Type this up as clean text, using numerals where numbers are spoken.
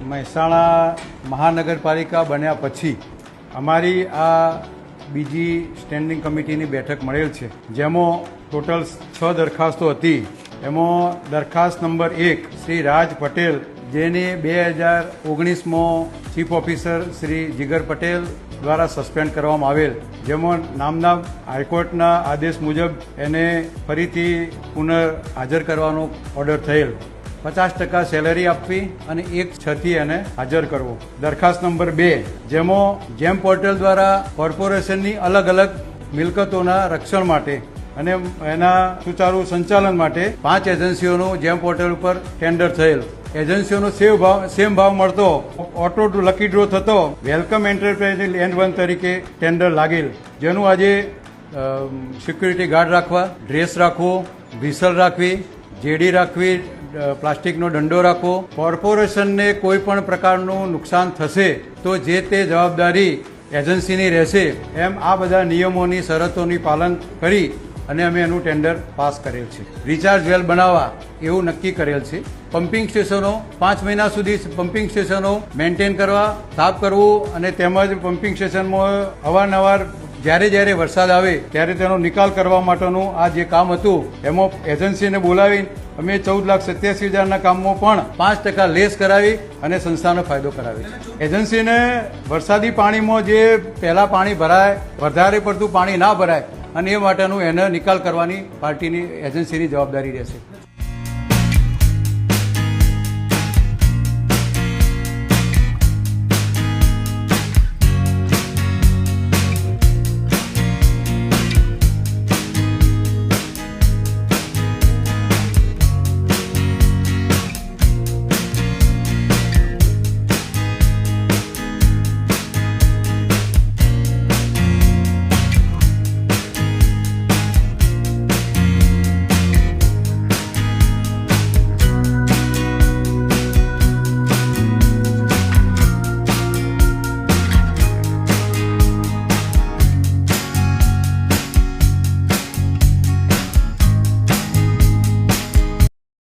મહેસાણા મહાનગરપાલિકા બન્યા પછી અમારી આ બીજી સ્ટેન્ડિંગ કમિટીની બેઠક મળેલ છે, જેમાં ટોટલ 6 દરખાસ્તો હતી. એમાં દરખાસ્ત નંબર 1 શ્રી રાજ પટેલ, જેની 2019માં ચીફ ઓફિસર શ્રી જીગર પટેલ દ્વારા સસ્પેન્ડ કરવામાં આવેલ, જેમાં નામના હાઈકોર્ટના આદેશ મુજબ એને ફરીથી પુનઃ હાજર કરવાનો ઓર્ડર થયેલ. 50% સેલેરી આપવી અને 1/6 એને હાજર કરવો. દરખાસ્ત નંબર 2, જેમાં જેમ પોર્ટલ દ્વારા કોર્પોરેશનની અલગ અલગ મિલકતોના રક્ષણ માટે અને એના સુચારુ સંચાલન માટે 5 એજન્સીઓનું જેમ પોર્ટલ ઉપર ટેન્ડર થયેલ. એજન્સીઓનો સેમ ભાવ મળતો, ઓટો લકી ડ્રો થતો, વેલકમ એન્ટરપ્રાઇઝ N1 તરીકે ટેન્ડર લાગેલ, જેનું આજે સિક્યુરિટી ગાર્ડ રાખવા, ડ્રેસ રાખવો, વિસલ રાખવી, જેડી રાખવી, પ્લાસ્ટિકનો દંડો રાખવો. કોર્પોરેશનને કોઈ પણ પ્રકારનું નુકસાન થશે તો જે તે જવાબદારી એજન્સીની રહેશે. એમ આ બધા નિયમોની શરતોની પાલન કરી અને અમે એનું ટેન્ડર પાસ કરેલ છે. રિચાર્જ વેલ બનાવવા એવું નક્કી કરેલ છે. પમ્પિંગ સ્ટેશનો 5 મહિના સુધી પમ્પિંગ સ્ટેશનો મેન્ટેન કરવા, સાફ કરવું અને તેમજ પમ્પિંગ સ્ટેશનમાં અવારનવાર જ્યારે વરસાદ આવે ત્યારે તેનો નિકાલ કરવા માટેનું આ જે કામ હતું, એમાં એજન્સીને બોલાવી અમે 14,87,000ના કામમાં પણ 5% લેસ કરાવી અને સંસ્થાનો ફાયદો કરાવી. એજન્સીને વરસાદી પાણીમાં જે પહેલા પાણી ભરાય, વધારે પડતું પાણી ના ભરાય અને એ માટેનું એને નિકાલ કરવાની પાર્ટીની એજન્સીની જવાબદારી રહેશે.